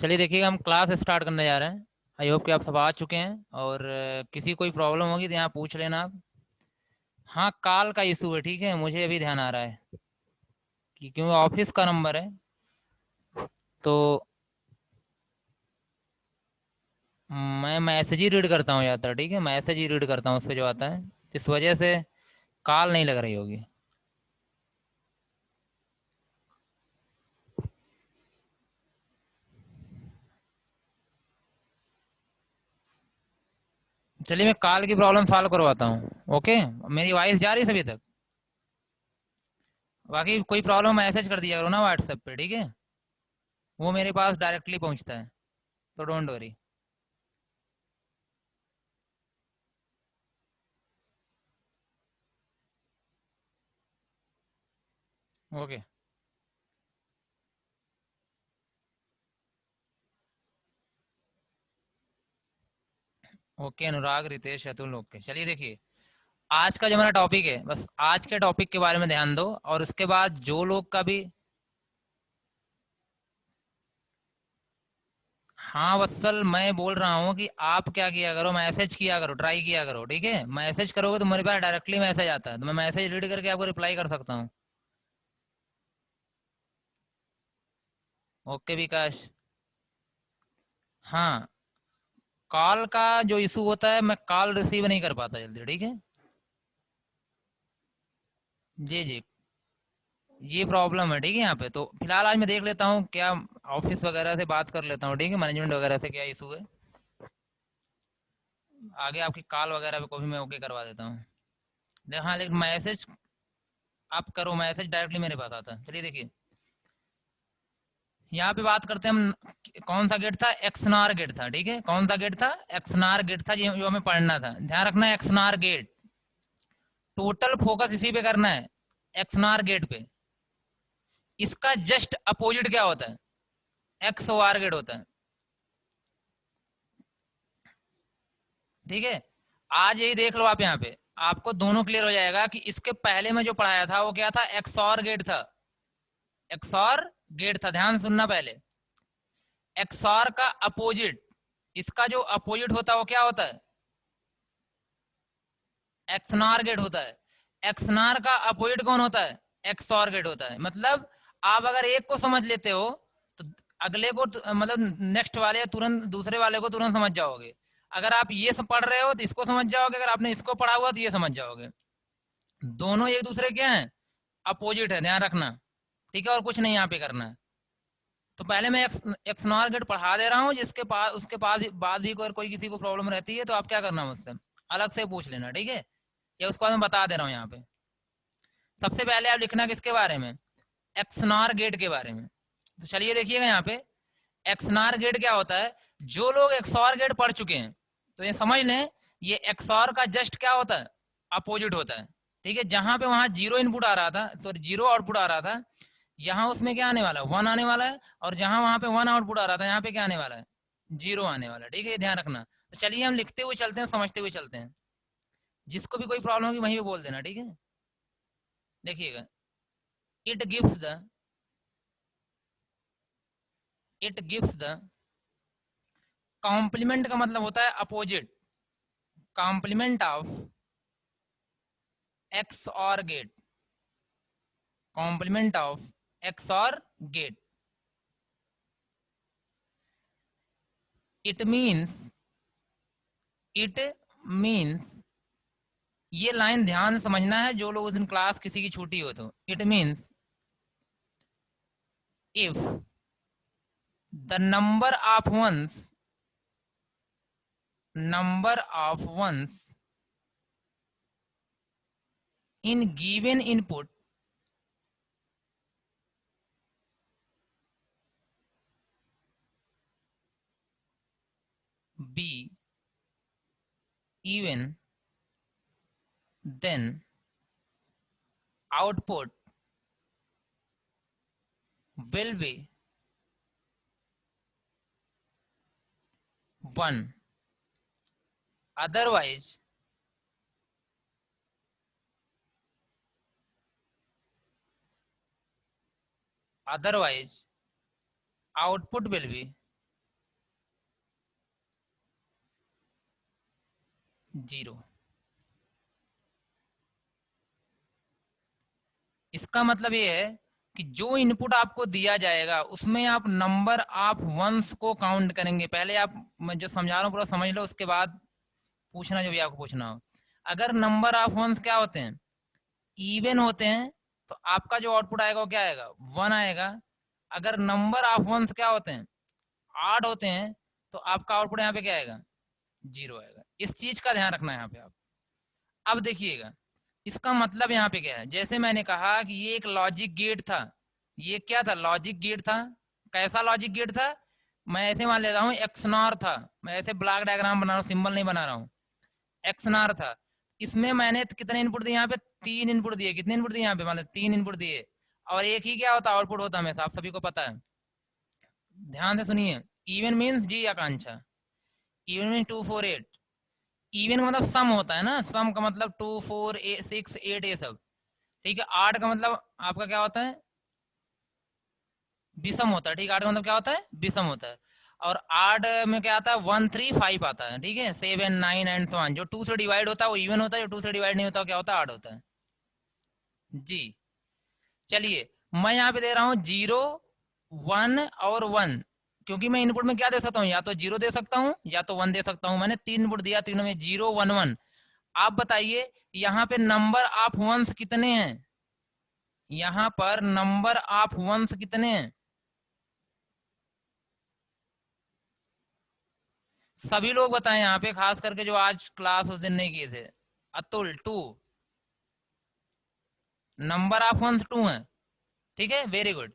चलिए देखिएगा, हम क्लास स्टार्ट करने जा रहे हैं। आई होप कि आप सब आ चुके हैं और किसी कोई प्रॉब्लम होगी तो यहाँ पूछ लेना आप। हाँ, कॉल का इशू है, ठीक है, मुझे अभी ध्यान आ रहा है कि क्योंकि ऑफिस का नंबर है तो मैं मैसेज ही रीड करता हूँ ज़्यादातर। ठीक है, मैसेज ही रीड करता हूँ उस पर जो आता है, इस वजह से कॉल नहीं लग रही होगी। चलिए मैं कॉल की प्रॉब्लम सॉल्व करवाता हूँ। ओके, मेरी वॉइस जा रही है सभी तक? बाकी कोई प्रॉब्लम मैसेज कर दिया करो ना व्हाट्सएप पे, ठीक है, वो मेरे पास डायरेक्टली पहुँचता है, तो don't worry. Okay. Okay Anurag, Ritesh, Atul, okay. चलिए देखिए, आज का जो हमारा टॉपिक है, बस आज के टॉपिक के बारे में ध्यान दो और उसके बाद जो लोग का भी। हाँ वत्सल, मैं बोल रहा हूँ कि आप क्या किया करो, मैसेज किया करो, ट्राई किया करो, ठीक है। मैसेज करोगे तो मेरे पास डायरेक्टली मैसेज आता है, तो मैं मैसेज रीड करके आपको रिप्लाई कर सकता हूँ। ओके विकास। हाँ, कॉल का जो इशू होता है, मैं कॉल रिसीव नहीं कर पाता जल्दी, ठीक है। जी जी, ये प्रॉब्लम है, ठीक है। यहाँ पे तो फिलहाल आज मैं देख लेता हूँ क्या, ऑफिस वगैरह से बात कर लेता हूँ, ठीक है, मैनेजमेंट वगैरह से क्या इशू है। आगे आपकी कॉल वगैरह को भी मैं ओके करवा देता हूँ। हाँ लेकिन मैसेज आप करो, मैसेज डायरेक्टली मेरे पास आता है। चलिए देखिए, यहाँ पे बात करते हैं हम। कौन सा गेट था? एक्सनार गेट था, ठीक है। कौन सा गेट था? एक्सनार गेट था, जो हमें पढ़ना था। ध्यान रखना है, एक्सनार गेट, टोटल फोकस इसी पे करना है, एक्सनार गेट पे। इसका जस्ट अपोजिट क्या होता है? एक्स ओ आर गेट होता है, ठीक है। आज यही देख लो आप, यहाँ पे आपको दोनों क्लियर हो जाएगा कि इसके पहले में जो पढ़ाया था वो क्या था? एक्सॉर गेट था, एक्सॉर गेट था। ध्यान सुनना पहले, एक्सॉर का अपोजिट, इसका जो अपोजिट होता है वो क्या होता है? एक्सनार गेट होता है। एक्सनार का अपोजिट कौन होता है? एक्सॉर गेट होता है। मतलब आप अगर एक को समझ लेते हो तो अगले को मतलब नेक्स्ट वाले या तुरंत दूसरे वाले को तुरंत समझ जाओगे। अगर आप ये सब पढ़ रहे हो तो इसको समझ जाओगे, अगर आपने इसको पढ़ा हुआ तो ये समझ जाओगे। दोनों एक दूसरे क्या है? अपोजिट है, ध्यान रखना, ठीक है। और कुछ नहीं यहाँ पे करना है। तो पहले मैं एक्सनॉर गेट पढ़ा दे रहा हूँ, जिसके पास उसके पास बाद भी कोई किसी को प्रॉब्लम रहती है तो आप क्या करना, मुझसे अलग से पूछ लेना, ठीक है। या उसको मैं बता दे रहा हूँ यहाँ पे। सबसे पहले आप लिखना किसके बारे में? एक्सनार गेट के बारे में। तो चलिए देखिएगा यहाँ पे, एक्सनार गेट क्या होता है। जो लोग एक्सॉर गेट पढ़ चुके हैं तो ये समझ लें, ये एक्सॉर का जस्ट क्या होता है? अपोजिट होता है, ठीक है। जहां पे वहां जीरो इनपुट आ रहा था, सॉरी जीरो आउटपुट आ रहा था, यहाँ उसमें क्या आने वाला है? वन आने वाला है। और जहां वहां पे वन आउटपुट आ रहा था, यहाँ पे क्या आने वाला है? जीरो आने वाला है, ठीक है, ये ध्यान रखना। तो चलिए हम लिखते हुए चलते हैं, समझते हुए चलते हैं। जिसको भी कोई प्रॉब्लम होगी वहीं पे बोल देना, ठीक है। देखिएगा, it gives the, it gives the, complement का मतलब होता है opposite, complement of X OR gate, complement of X OR gate. It means, it means, ये लाइन ध्यान से समझना है, जो लोग उस दिन क्लास किसी की छुट्टी हो तो। It means if the number of ones, number of ones in given input be even, then output will be 1. Otherwise, otherwise output will be 0। इसका मतलब ये है कि जो इनपुट आपको दिया जाएगा उसमें आप नंबर ऑफ वंस को काउंट करेंगे। पहले आप, मैं जो समझा रहा हूँ पूरा समझ लो, उसके बाद पूछना जो भी आपको पूछना हो। अगर नंबर ऑफ वंस क्या होते हैं, इवन होते हैं, तो आपका जो आउटपुट आएगा वो क्या आएगा, 1 आएगा। अगर नंबर ऑफ वंस क्या होते हैं, आठ होते हैं, तो आपका आउटपुट यहाँ पे क्या आएगा, 0 आएगा। इस चीज का ध्यान रखना है यहाँ पे आप। अब देखिएगा इसका मतलब यहाँ पे क्या है। जैसे मैंने कहा कि ये एक लॉजिक गेट था, ये क्या था, लॉजिक गेट था। कैसा लॉजिक गेट था, मैं ऐसे मान लेता हूँ एक्सनॉर था। मैं ऐसे ब्लॉक डायग्राम बना रहा हूँ, सिंबल नहीं बना रहा हूँ। एक्सनॉर था, इसमें मैंने कितने इनपुट दिए यहाँ पे, 3 इनपुट दिए। कितने इनपुट दिए यहाँ पे, मतलब 3 इनपुट दिए। और एक ही क्या होता, आउटपुट होता हमेशा, आप सभी को पता है। ध्यान से सुनिए। इवन मीन्स जी आकांक्षा, इवन मीन्स 2 4 8। इवन का मतलब सम होता है ना, सम का मतलब 2 4 6 8 ये सब। ठीक है, 8 का मतलब आपका क्या होता है, विषम होता है। ठीक है, 8 का मतलब क्या होता है, विषम होता है। और 8 में क्या आता है, 1 3 5 आता है। ठीक है, 7 9 एंड so on। जो 2 से डिवाइड होता है वो इवन होता है, जो 2 से डिवाइड नहीं होता वो क्या होता है, 8 होता है जी। चलिए, मैं यहाँ पे दे रहा हूँ 0 1 और 1, क्योंकि मैं इनपुट में क्या दे सकता हूँ, या तो 0 दे सकता हूँ या तो 1 दे सकता हूँ। मैंने 3 इनपुट दिया, तीनों में 0 1 1। आप बताइए यहाँ पे नंबर ऑफ वंस कितने हैं, यहाँ पर नंबर ऑफ वंस कितने हैं। सभी लोग बताएं यहाँ पे, खास करके जो आज क्लास उस दिन नहीं किए थे। अतुल 2, नंबर ऑफ वंस 2 है। ठीक है, वेरी गुड।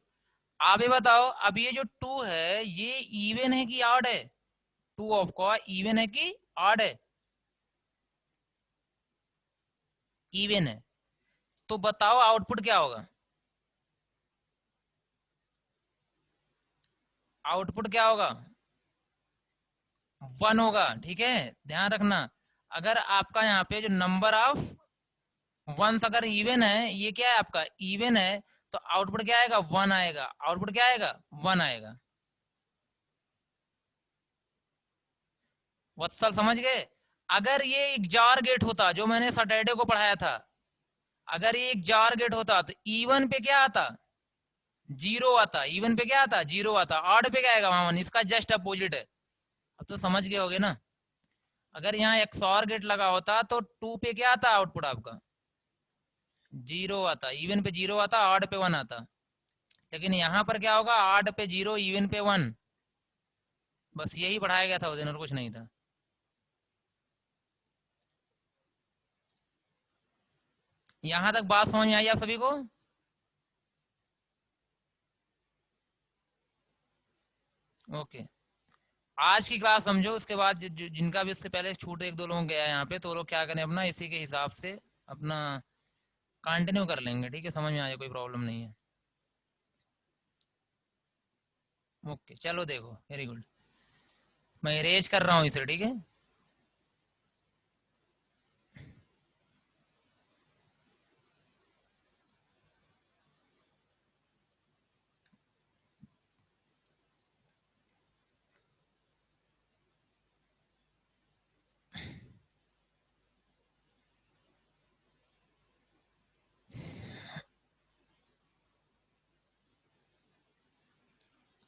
आप ये बताओ, अब ये जो 2 है ये इवन है कि ऑड है, 2 ऑफ का इवन है कि ऑड है, इवन है। तो बताओ आउटपुट क्या होगा, आउटपुट क्या होगा, 1 होगा। ठीक है, ध्यान रखना। अगर आपका यहाँ पे जो नंबर ऑफ वंस अगर इवन है, ये क्या है आपका, इवन है, तो आउटपुट क्या आएगा, 1 आएगा। आउटपुट क्या आएगा, 1 आएगा। वत्सल समझ गए। अगर ये एक जार गेट होता जो मैंने सैटरडे को पढ़ाया था, अगर ये एक जार गेट होता तो इवन पे क्या आता, 0 आता। इवन पे क्या आता, 0 आता। ऑड पे क्या आएगा, वहां 1। इसका जस्ट अपोजिट है। अब तो समझ गए होगे ना। अगर यहाँ एक्सऑर गेट लगा होता तो 2 पे क्या आता आउटपुट आपका, 0 आता। इवन पे 0 आता, ऑड पे 1 आता। लेकिन यहाँ पर क्या होगा, ऑड पे 0, इवन पे 1। बस यही पढ़ाया गया था उस दिन, और कुछ नहीं था। यहाँ तक बात समझ में आई आप सभी को। ओके, आज की क्लास समझो, उसके बाद जिनका भी इससे पहले छूट एक दो लोग गया यहाँ पे, तो वो लोग क्या करें अपना इसी के हिसाब से अपना कंटिन्यू कर लेंगे। ठीक है, समझ में आ जाए, कोई प्रॉब्लम नहीं है। ओके, चलो देखो, वेरी गुड। मैं इरेज कर रहा हूँ इसे। ठीक है,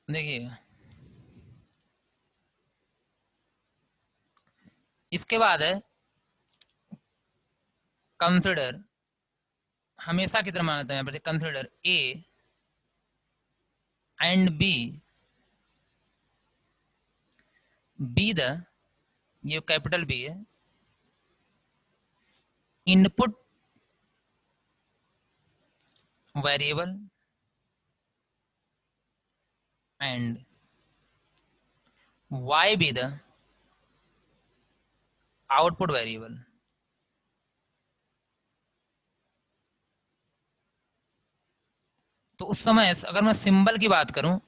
देखिए इसके बाद है कंसिडर। हमेशा की तरह मानते हैं, consider A and B, B the, ये कैपिटल बी है, input variable and Y B the output variable. तो उस समय अगर मैं सिंबल की बात करूं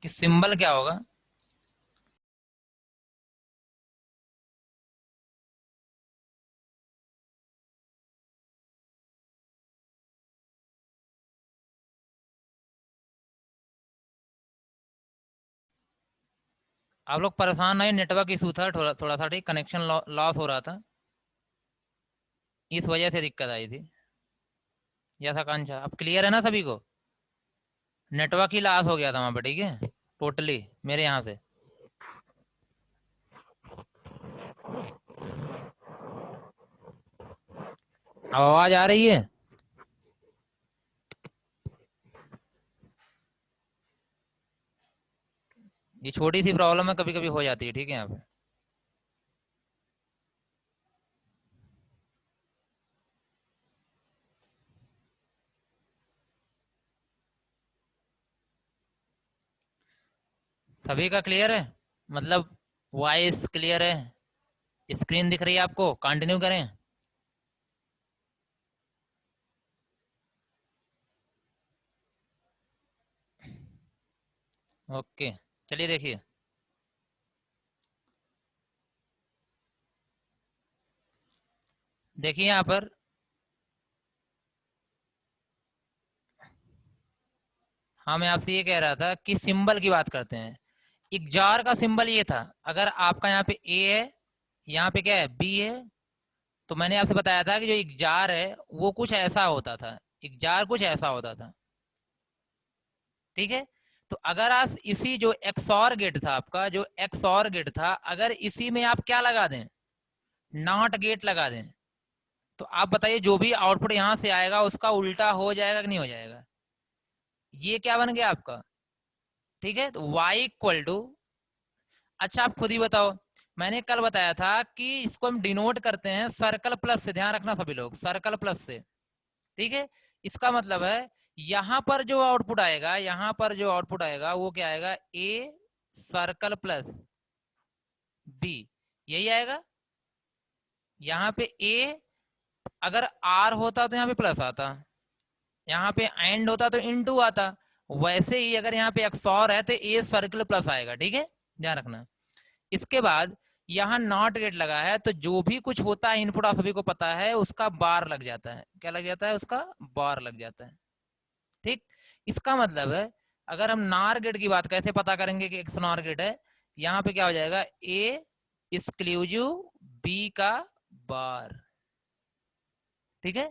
कि सिंबल क्या होगा, आप लोग परेशान नहीं, नेटवर्क इशू था थोड़ा थोड़ा सा, ठीक, कनेक्शन लॉस हो रहा था, इस वजह से दिक्कत आई थी। यस आकांक्षा, अब क्लियर है ना सभी को? नेटवर्क ही लॉस हो गया था वहाँ पे, ठीक है, टोटली मेरे यहाँ से। अब आवाज आ रही है? ये छोटी सी प्रॉब्लम है, कभी कभी हो जाती है, ठीक है यहाँ पे। सभी का क्लियर है? मतलब वॉइस क्लियर है, स्क्रीन दिख रही है आपको? कंटिन्यू करें? ओके, चलिए देखिए। देखिए यहाँ पर, हाँ मैं आपसे ये कह रहा था कि सिंबल की बात करते हैं। एक जार का सिंबल ये था, अगर आपका यहाँ पे ए है, यहाँ पे क्या है, बी है, तो मैंने आपसे बताया था कि जो एक जार है वो कुछ ऐसा होता था, एक जार कुछ ऐसा होता था, ठीक है। तो अगर आप इसी जो एक्सॉर गेट था आपका, जो एक्सॉर गेट था, अगर इसी में आप क्या लगा दें, नॉट गेट लगा दें, तो आप बताइए जो भी आउटपुट यहां से आएगा उसका उल्टा हो जाएगा कि नहीं हो जाएगा? ये क्या बन गया आपका, ठीक है। तो y इक्वल टू, अच्छा आप खुद ही बताओ, मैंने कल बताया था कि इसको हम डिनोट करते हैं सर्कल प्लस से, ध्यान रखना सभी लोग, सर्कल प्लस से, ठीक है। इसका मतलब है यहां पर जो आउटपुट आएगा, यहां पर जो आउटपुट आएगा वो क्या आएगा, ए सर्कल प्लस बी, यही आएगा। यहाँ पे ए, अगर आर होता तो यहाँ पे प्लस आता, यहाँ पे एंड होता तो इनटू आता, वैसे ही अगर यहाँ पे एक्सॉर है तो ए सर्कल प्लस आएगा, ठीक है, ध्यान रखना। इसके बाद यहाँ नॉट गेट लगा है, तो जो भी कुछ होता है इनपुट आप सभी को पता है, उसका बार लग जाता है, क्या लग जाता है, उसका बार लग जाता है, ठीक। इसका मतलब है अगर हम नॉर गेट की बात कैसे पता करेंगे कि एक्स नॉर गेट है, यहाँ पे क्या हो जाएगा, ए एक्सक्लूसिव बी का बार, ठीक है,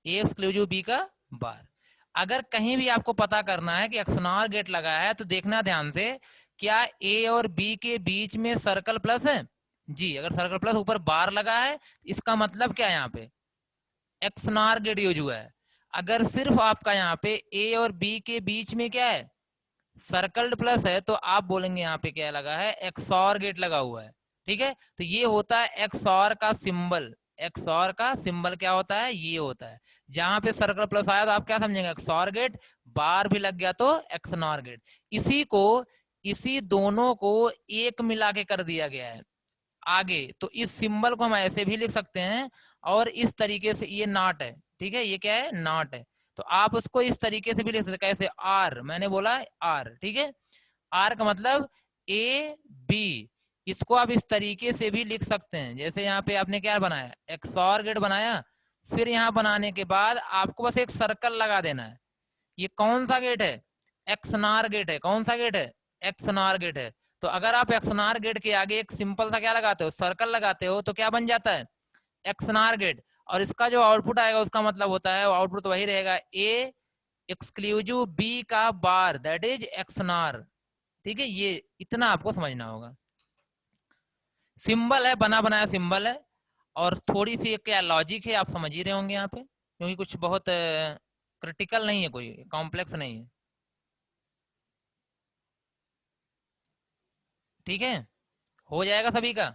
ए एक्सक्लूसिव बी का बार। अगर कहीं भी आपको पता करना है कि एक्सनॉर गेट लगा है, तो देखना ध्यान से, क्या ए और बी के बीच में सर्कल प्लस है? जी, अगर सर्कल प्लस ऊपर बार लगा है, इसका मतलब क्या है, यहाँ पे एक्सनॉर गेट यूज हुआ है। अगर सिर्फ आपका यहाँ पे ए और बी के बीच में क्या है, सर्कल्ड प्लस है, तो आप बोलेंगे यहाँ पे क्या लगा है, एक्सॉर गेट लगा हुआ है, ठीक है। तो ये होता है एक्सॉर का सिंबल, एक्सॉर का सिंबल क्या होता है, ये होता है। जहां पे सर्कल प्लस आया तो आप क्या समझेंगे, एक्सॉर गेट, बार भी लग गया तो एक्सनॉर गेट। इसी को, इसी दोनों को एक मिला के कर दिया गया है आगे, तो इस सिंबल को हम ऐसे भी लिख सकते हैं, और इस तरीके से, ये नॉट है, ठीक है, ये क्या है, नॉट है, तो आप उसको इस तरीके से भी लिख सकते हैं, कैसे, आर, मैंने बोला आर, ठीक है। आर का मतलब ए बी, इसको आप इस तरीके से भी लिख सकते हैं, जैसे यहाँ पे आपने क्या बनाया, एक्सॉर गेट बनाया, फिर यहाँ बनाने के बाद आपको बस एक सर्कल लगा देना है। ये कौन सा गेट है, एक्सनार गेट है, कौन सा गेट है, एक्सनार गेट है। तो अगर आप एक्सनार गेट के आगे एक सिंपल सा क्या लगाते हो, सर्कल लगाते हो, तो क्या बन जाता है, एक्सनार गेट। और इसका जो आउटपुट आएगा उसका मतलब होता है, आउटपुट तो वही रहेगा, ए एक्सक्लूसिव बी का बार, दैट इज एक्सनार, ठीक है। ये इतना आपको समझना होगा, सिंबल है, बना बनाया सिंबल है, और थोड़ी सी क्या लॉजिक है आप समझ ही रहे होंगे यहाँ पे, क्योंकि कुछ बहुत क्रिटिकल नहीं है, कोई कॉम्प्लेक्स नहीं है, ठीक है, हो जाएगा सभी का।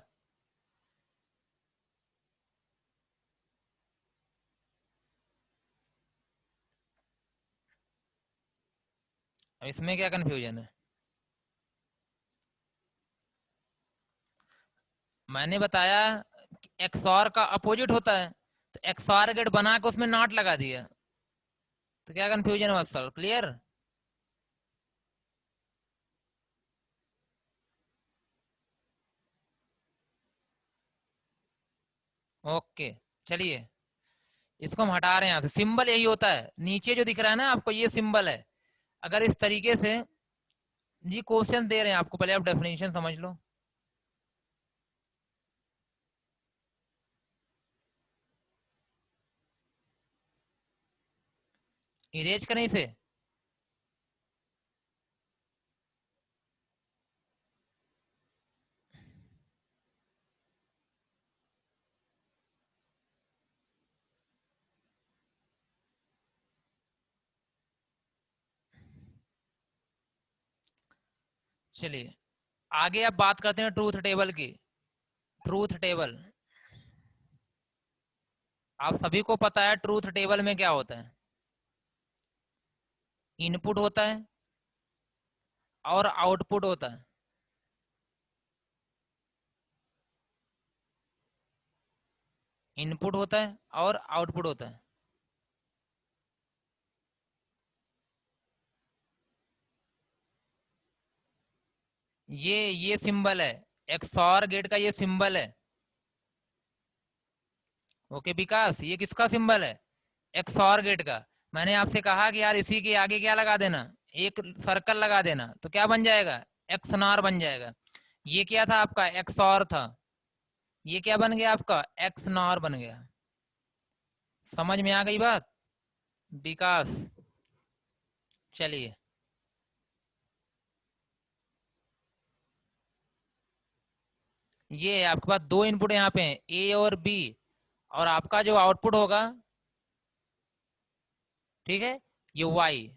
अब इसमें क्या कंफ्यूजन है, मैंने बताया एक्सॉर का अपोजिट होता है, तो एक्सॉर गेट बना के उसमें नॉट लगा दिया, तो क्या कंफ्यूजन है, बस सर क्लियर। ओके, चलिए, इसको हम हटा रहे हैं यहाँ से, सिंबल यही होता है, नीचे जो दिख रहा है ना आपको, ये सिंबल है। अगर इस तरीके से जी क्वेश्चन दे रहे हैं आपको, पहले आप डेफिनेशन समझ लो। इरेज करें इसे? चलिए आगे अब बात करते हैं ट्रूथ टेबल की। ट्रूथ टेबल, आप सभी को पता है ट्रूथ टेबल में क्या होता है। इनपुट होता है और आउटपुट होता है। इनपुट होता है और आउटपुट होता है। ये सिंबल है, एक्सॉर गेट का ये सिंबल है। ओके विकास, ये किसका सिंबल है? एक्सॉर गेट का। मैंने आपसे कहा कि यार इसी के आगे क्या लगा देना, एक सर्कल लगा देना, तो क्या बन जाएगा? एक्सनॉर बन जाएगा। ये क्या था आपका? एक्सॉर था। ये क्या बन गया आपका? एक्सनॉर बन गया। समझ में आ गई बात विकास? चलिए, ये है आपके पास दो इनपुट यहाँ पे हैं, ए और बी, और आपका जो आउटपुट होगा, ठीक है, ये वाई।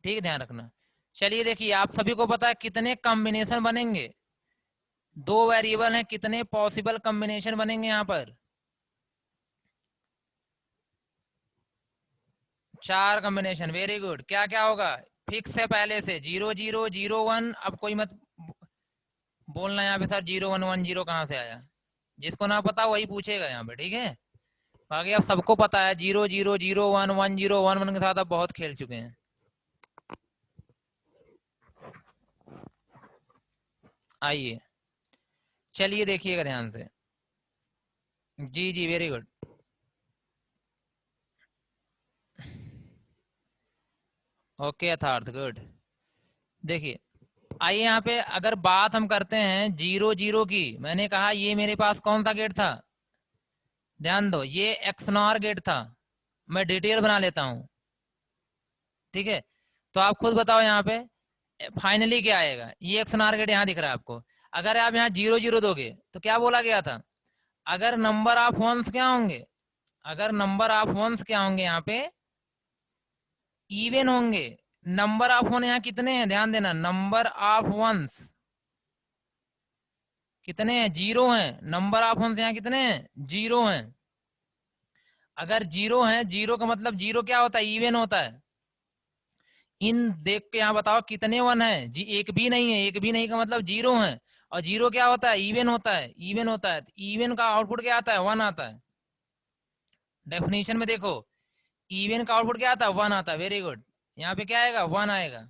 ठीक है, ध्यान रखना। चलिए देखिए, आप सभी को पता है कितने कॉम्बिनेशन बनेंगे? दो वेरिएबल हैं, कितने पॉसिबल कॉम्बिनेशन बनेंगे यहाँ पर? चार कॉम्बिनेशन। Very good. क्या क्या होगा? फिक्स है पहले से, 0 0 0 1। अब कोई मत बोलना यहाँ पे सर 0 1 1 0 कहाँ से आया। जिसको ना पता वही पूछेगा यहाँ पे, ठीक है। बाकी अब सबको पता है 0 0 0 1 1 0 1 1 के साथ अब बहुत खेल चुके हैं। आइए, चलिए देखिएगा ध्यान से। जी जी, वेरी गुड। ओके यथार्थ, गुड। देखिए, आइए यहाँ पे अगर बात हम करते हैं 0 0 की, मैंने कहा ये मेरे पास कौन सा गेट था? ध्यान दो, ये एक्सनॉर गेट था। मैं डिटेल बना लेता हूँ, ठीक है। तो आप खुद बताओ यहाँ पे फाइनली क्या आएगा। ये एक्सनॉर गेट यहाँ दिख रहा है आपको। अगर आप यहाँ 0 0 दोगे तो क्या बोला गया था? अगर नंबर ऑफ वंस क्या होंगे, अगर नंबर ऑफ वंस क्या होंगे यहाँ पे? इवन होंगे। नंबर ऑफ वन यहाँ कितने हैं? ध्यान देना, नंबर ऑफ वंस कितने हैं? 0 हैं। नंबर ऑफ वंस यहाँ कितने हैं? 0 हैं। अगर 0 है, 0 का मतलब 0 क्या होता है? इवन होता है। इन देख के यहाँ बताओ कितने वन है जी? एक भी नहीं है। एक भी नहीं का मतलब 0 है। और 0 क्या होता है? इवन होता है। इवन होता है, इवन का आउटपुट क्या आता है? 1 आता है। डेफिनेशन में देखो, इवन का आउटपुट क्या आता है? 1 आता है। Very good. यहाँ पे क्या आएगा? 1 आएगा।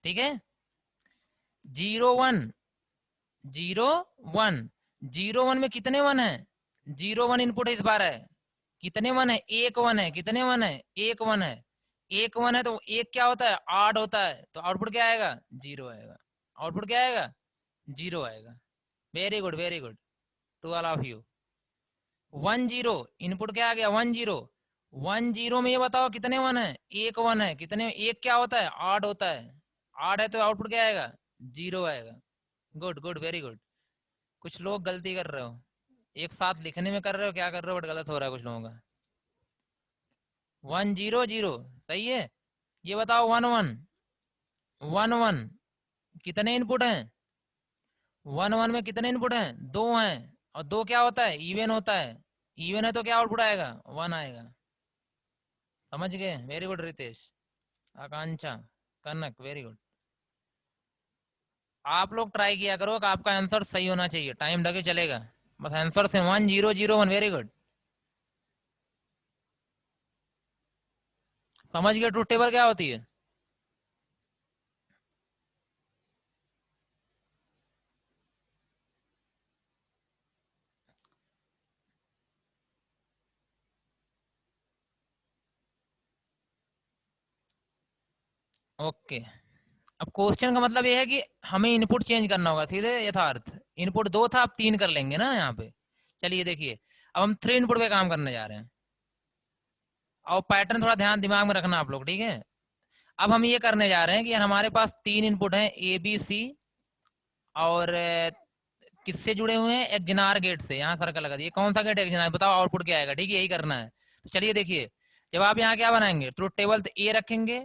ठीक है। 0 1 0 1। 0 1 में कितने वन है? 0 1 इनपुट इस बार है। कितने वन है? एक वन है। कितने वन है? एक वन है। एक वन है तो एक क्या होता है? 8 होता है। तो आउटपुट क्या आएगा? 0 आएगा। आउटपुट क्या आएगा? 0 आएगा। Very good, very good to all of you. 1 0 input क्या आ गया? 1 0। 1 0 में ये बताओ कितने वन है? एक वन है। कितने? एक क्या होता है? 8 होता है। 8 है तो आउटपुट क्या आएगा? 0 आएगा। Good good, very good. कुछ लोग गलती कर रहे हो, एक साथ लिखने में कर रहे हो, क्या कर रहे हो, बट गलत हो रहा है कुछ लोगों का। 1 0 0 सही है। ये बताओ 1 1 1 1 कितने इनपुट हैं? 1 1 में कितने इनपुट हैं? दो हैं। और दो क्या होता है? इवन होता है। इवन है तो क्या आउटपुट आएगा? 1 आएगा। समझ गए? वेरी गुड रितेश, आकांक्षा, कनक, वेरी गुड। आप लोग ट्राई किया करो कि आपका आंसर सही होना चाहिए, टाइम लगे चलेगा, बस आंसर से 1 0 0 1। Very good. समझ गए ट्रूथ टेबल क्या होती है? ओके। अब क्वेश्चन का मतलब ये है कि हमें इनपुट चेंज करना होगा सीधे यथार्थ। इनपुट 2 था, अब 3 कर लेंगे ना यहाँ पे। चलिए देखिए, अब हम 3 इनपुट पे काम करने जा रहे हैं। और पैटर्न थोड़ा ध्यान दिमाग में रखना आप लोग, ठीक है। अब हम ये करने जा रहे हैं कि हमारे पास 3 इनपुट हैं, ए बी सी। और किससे जुड़े हुए हैं? एक गिनार गेट से। यहाँ सर्कल लगा दिए, कौन सा गेट है? गिनार। बताओ आउटपुट क्या आएगा, ठीक है, यही करना है। तो चलिए देखिए, जब आप यहाँ क्या बनाएंगे, ट्रुथ टेबल, तो ए रखेंगे,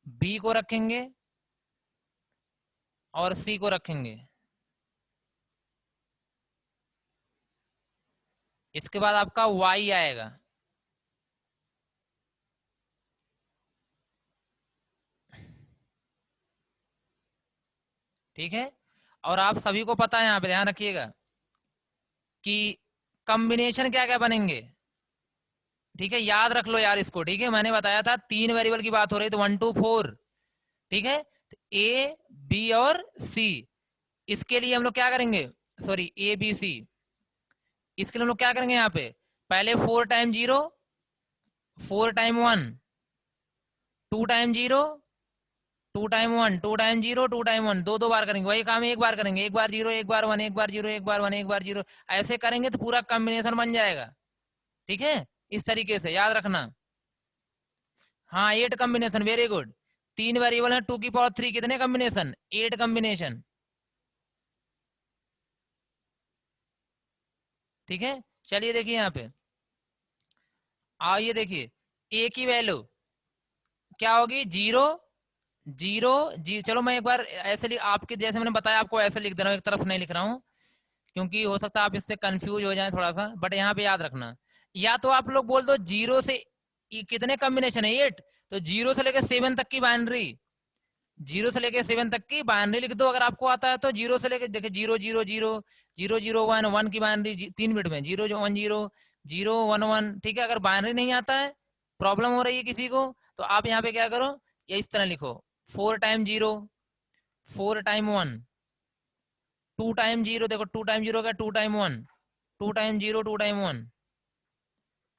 बी को रखेंगे और सी को रखेंगे। इसके बाद आपका वाई आएगा, ठीक है। और आप सभी को पता है, यहाँ पे ध्यान रखिएगा कि कॉम्बिनेशन क्या क्या बनेंगे, ठीक है। याद रख लो यार इसको, ठीक है। मैंने बताया था 3 वेरिएबल की बात हो रही, तो 1 2 4, ठीक है। ए बी और सी, इसके लिए हम लोग क्या करेंगे, सॉरी ए बी सी, इसके लिए हम लोग क्या करेंगे यहाँ पे, पहले 4 time 0, 4 time 1, 2 time 0, 2 time 1, 2 time 0, 2 time 1, दो दो बार करेंगे। वही काम एक बार करेंगे, एक बार 0 एक बार 1, एक बार 0 एक बार 1, एक बार 0। ऐसे करेंगे तो पूरा कॉम्बिनेशन बन जाएगा, ठीक है। इस तरीके से याद रखना। हाँ, 8 कॉम्बिनेशन, वेरी गुड। 3 वेरिएबल है, 2 की पावर 3, कितने कॉम्बिनेशन? 8 कॉम्बिनेशन, ठीक है। चलिए देखिए यहाँ पे, आइए देखिए, ए की वैल्यू क्या होगी? 0 0 जी। चलो मैं एक बार ऐसे लिख, आपके जैसे मैंने बताया आपको ऐसे लिख दे रहा हूँ, एक तरफ से नहीं लिख रहा हूँ, क्योंकि हो सकता है आप इससे कंफ्यूज हो जाए थोड़ा सा। बट यहाँ पे याद रखना, या तो आप लोग बोल दो 0 से कितने कॉम्बिनेशन है? 8। तो 0 से लेकर 7 तक की बाइनरी, 0 से लेके 7 तक की बाइनरी लिख दो अगर आपको आता है तो। 0 से लेके देखिए, 0 0 0 0 0 1 1 की बाइनरी 3 बिट में, 0 1 0 0 1 1, ठीक है। अगर बाइनरी नहीं आता है, प्रॉब्लम हो रही है किसी को, तो आप यहाँ पे क्या करो, ये इस तरह लिखो, 4 टाइम 0, 4 टाइम 1, 2 टाइम 0, देखो 2 टाइम 0 का 2 time 1, 2 time 0, 2 time 1,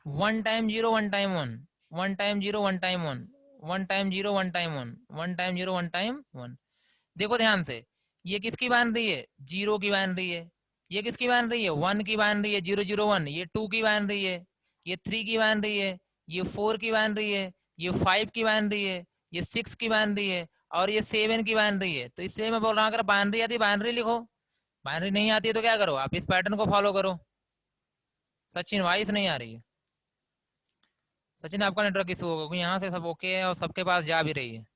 1 time 0, 1 time 1, 1 time 0, 1 time 1, 1 time 0, 1 time 1, 1 time 0, 1 time 1। देखो ध्यान से, ये किसकी बन रही है? 0 की बन रही है। ये किसकी बन रही है? 1 की बन रही है, 0 0 1। ये 2 की बन रही है, ये 3 की बन रही है, ये 4 की बन रही है, ये 5 की बन रही है, ये 6 की बन रही है, और ये 7 की बन रही है। तो इसलिए मैं बोल रहा हूँ, अगर बाइनरी आती है बाइनरी लिखो, बाइनरी नहीं आती है तो क्या करो, आप इस पैटर्न को फॉलो करो। सचिन, वॉइस नहीं आ रही है। सचिन, आपका नेटवर्क इशू होगा, क्योंकि यहाँ से सब ओके है और सबके पास जा भी रही है।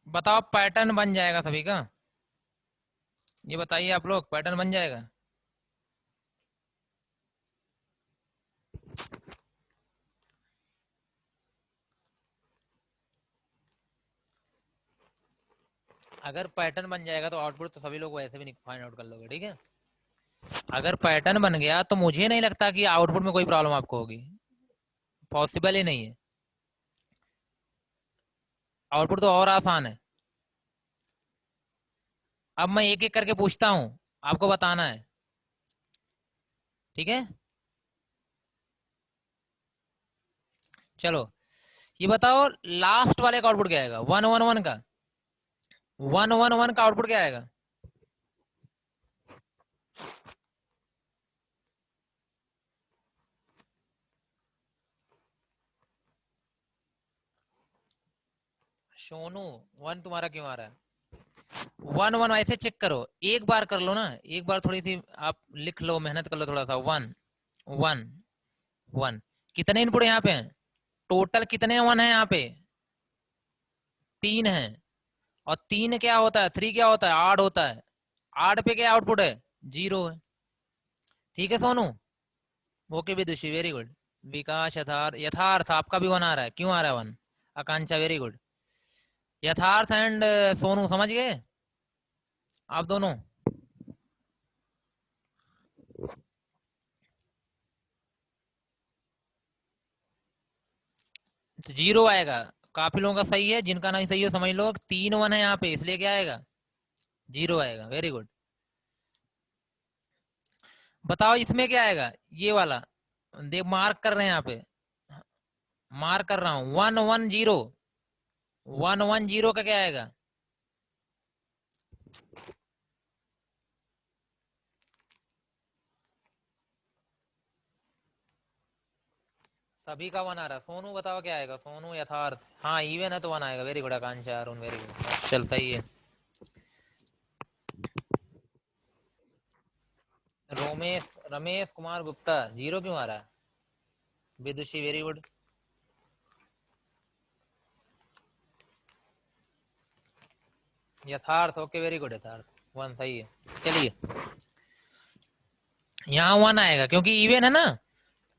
बताओ, पैटर्न बन जाएगा सभी का? ये बताइए आप लोग, पैटर्न बन जाएगा? अगर पैटर्न बन जाएगा तो आउटपुट तो सभी लोग वैसे भी फाइंड आउट कर लोगे, ठीक है। अगर पैटर्न बन गया तो मुझे नहीं लगता कि आउटपुट में कोई प्रॉब्लम आपको होगी, पॉसिबल ही नहीं है। आउटपुट तो और आसान है। अब मैं एक एक करके पूछता हूँ, आपको बताना है, ठीक है। चलो, ये बताओ, लास्ट वाले का आउटपुट क्या आएगा? 1 1 1 का, 1 1 1 का आउटपुट क्या आएगा? सोनू, 1 तुम्हारा क्यों आ रहा है? 1 1 ऐसे चेक करो, एक बार कर लो ना, एक बार थोड़ी सी आप लिख लो, मेहनत कर लो थोड़ा सा। 1 1 1, कितने इनपुट यहाँ पे हैं? टोटल कितने 1 है यहाँ पे? 3 है। और 3 क्या होता है, 3 क्या होता है? 8 होता है। 8 पे क्या आउटपुट है? 0 है, ठीक है सोनू। ओके विदुषी, वेरी गुड। विकास, यथार्थ, यथार्थ आपका भी 1 आ रहा है, क्यों आ रहा है 1? आकांक्षा, वेरी गुड। यथार्थ एंड सोनू समझ गए आप दोनों? तो 0 आएगा। काफी लोगों का सही है, जिनका नहीं सही हो समझ लो, 3 1 है यहाँ पे, इसलिए क्या आएगा? 0 आएगा, वेरी गुड। बताओ इसमें क्या आएगा, ये वाला देख, मार्क कर रहे हैं यहाँ पे, मार्क कर रहा हूँ, 110, 110 का क्या आएगा? सभी का 1 आ रहा है। सोनू बताओ क्या आएगा, सोनू यथार्थ, हाँ इवन है तो 1 आएगा। वेरी गुड आकांक्षा, अरुण वेरी गुड, चल सही है। रोमेश, रमेश कुमार गुप्ता 0 क्यों आ रहा है? विदुषी वेरी गुड। यथार्थ ओके वेरी गुड, यथार्थ 1 सही है। चलिए यहाँ 1 आएगा क्योंकि इवन है ना।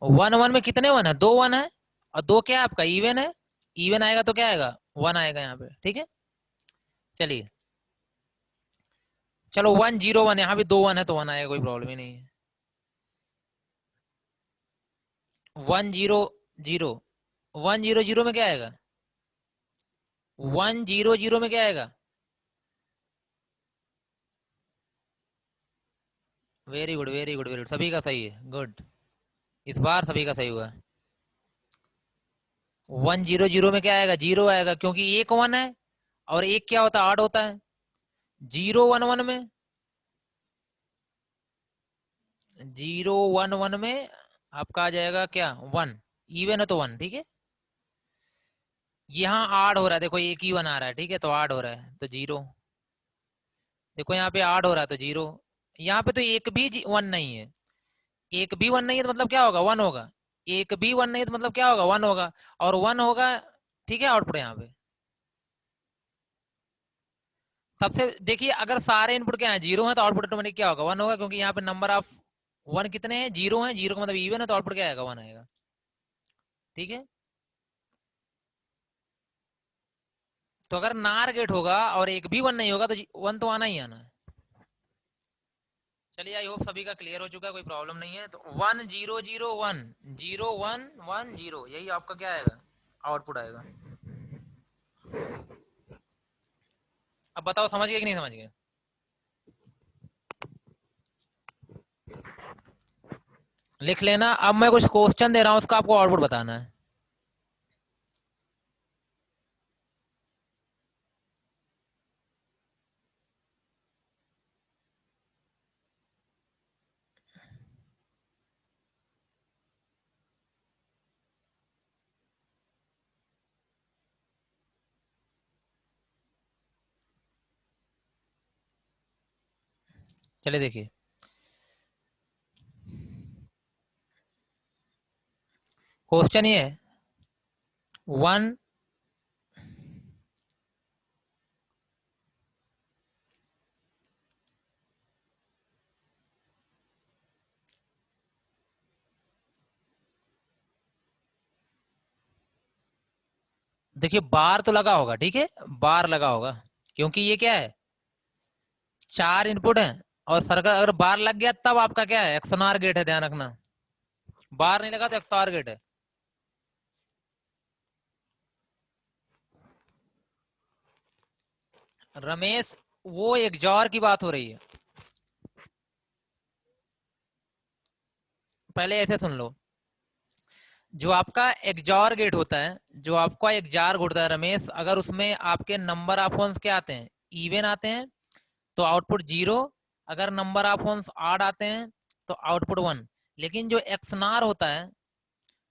1 1 में कितने 1 है? 2 1 है, और 2 क्या है आपका, इवन है। इवन आएगा तो क्या आएगा? 1 आएगा यहाँ पे, ठीक है। चलिए चलो 101, यहाँ भी 2 1 है तो 1 आएगा, कोई प्रॉब्लम ही नहीं है। 100, 100 में क्या आएगा? 100 में क्या आएगा? Very good very good very good, सभी का सही है, गुड। इस बार सभी का सही हुआ है। 100 में क्या आएगा? 0 आएगा क्योंकि एक 1 है, और एक क्या होता है, 8 होता है। 0 1 1 में, 0 1 1 में आपका आ जाएगा क्या? 1, इवन है तो 1, ठीक है। यहाँ 8 हो रहा है, देखो एक ही 1 आ रहा है, ठीक है, तो 8 हो रहा है तो 0। देखो यहाँ पे 8 हो रहा है तो 0। यहाँ पे तो एक भी 1 नहीं है, एक भी 1 नहीं है तो मतलब क्या होगा? 1 होगा। एक भी 1 नहीं है तो मतलब क्या होगा? 1 होगा, और 1 होगा, ठीक है। आउटपुट यहाँ पे सबसे देखिए, अगर सारे इनपुट क्या है, 0 है तो आउटपुट ऑटोमेटिक क्या होगा? 1 होगा, क्योंकि यहाँ पे नंबर ऑफ 1 कितने हैं? 0 है, 0 का मतलब इवन है, तो आउटपुट क्या आएगा? 1 आएगा, ठीक है। तो अगर नार गेट होगा और एक भी 1 नहीं होगा तो 1 तो आना ही आना है। चलिए आई होप सभी का क्लियर हो चुका है, कोई प्रॉब्लम नहीं है। तो 1001, 0110, यही आपका क्या आएगा? आउटपुट आएगा। अब बताओ समझ गए कि नहीं समझ गए? लिख लेना। अब मैं कुछ क्वेश्चन दे रहा हूँ, उसका आपको आउटपुट बताना है। चलिए देखिए, क्वेश्चन ये है, 1, देखिए बार तो लगा होगा, ठीक है, बार लगा होगा, क्योंकि ये क्या है, 4 इनपुट है। और सर्कल अगर बार लग गया तब आपका क्या है? एक्सनआर गेट है, ध्यान रखना। बार नहीं लगा तो एक्सआर गेट है। रमेश, वो एक्सॉर की बात हो रही है। पहले ऐसे सुन लो, जो आपका एक्सॉर गेट होता है, जो आपका एक्सॉर होता है रमेश, अगर उसमें आपके नंबर ऑफ वंस क्या आते हैं? इवन आते हैं, तो आउटपुट 0। अगर नंबर ऑफ वंस ऑड आते हैं तो आउटपुट 1। लेकिन जो एक्सनार होता है,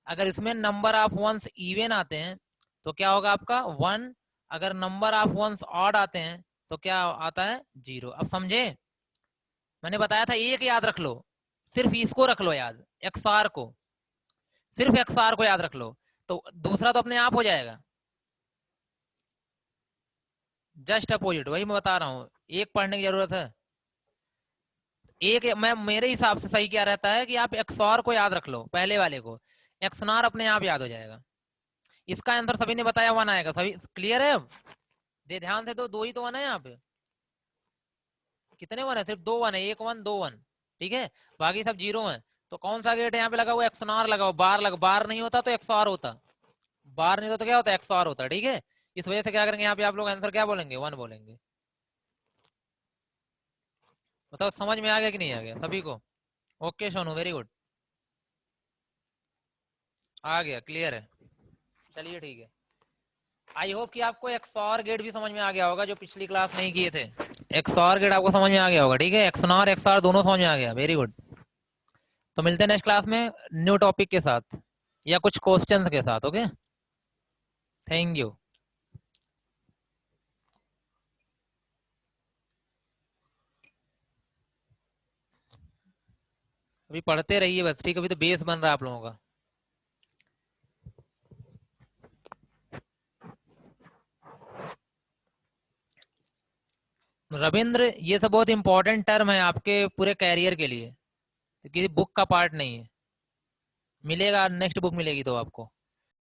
अगर इसमें नंबर ऑफ वंस इवन आते हैं तो क्या होगा आपका? 1। अगर नंबर ऑफ वंस ऑड आते हैं तो क्या आता है? 0। अब समझे? मैंने बताया था एक याद रख लो, सिर्फ इसको रख लो याद, एक्सआर को, सिर्फ एक्सआर को याद रख लो, तो दूसरा तो अपने आप हो जाएगा। जस्ट अपोजिट, वही मैं बता रहा हूँ, एक पढ़ने की जरूरत है। एक मैं मेरे हिसाब से सही क्या रहता है कि आप एक्सआर को याद रख लो, पहले वाले को, एक्सनार अपने आप याद हो जाएगा। इसका आंसर सभी ने बताया 1 आएगा, सभी क्लियर है? अब दे ध्यान से, तो 2 ही तो 1 है यहाँ पे। कितने 1 है? सिर्फ 2 1 है, 1 1 2 1, ठीक है। बाकी सब 0 है। तो कौन सा गेट है यहाँ पे लगा हुआ? एक्सनार लगा हुआ। बार लगा, बार नहीं होता तो एक्सआर होता, बार नहीं होता तो क्या होता? एक्सआर होता, ठीक है। इस वजह से क्या करेंगे यहाँ पे आप लोग, आंसर क्या बोलेंगे? 1 बोलेंगे। बताओ समझ में आ गया कि नहीं आ गया सभी को? ओके सोनू, वेरी गुड, आ गया, क्लियर है। चलिए ठीक है। आई होप कि आपको एक्सऑर गेट भी समझ में आ गया होगा, जो पिछली क्लास नहीं किए थे। एक्सऑर गेट आपको समझ में आ गया होगा, ठीक है, एक्सनॉर एक्सआर दोनों समझ में आ गया, वेरी गुड। तो मिलते हैं नेक्स्ट क्लास में न्यू टॉपिक के साथ या कुछ क्वेश्चंस के साथ। Okay, thank you. अभी पढ़ते रहिए बस, ठीक है, अभी तो बेस बन रहा है आप लोगों का। रविंद्र, ये सब बहुत इंपॉर्टेंट टर्म है आपके पूरे कैरियर के लिए, तो किसी बुक का पार्ट नहीं है। मिलेगा, नेक्स्ट बुक मिलेगी तो आपको।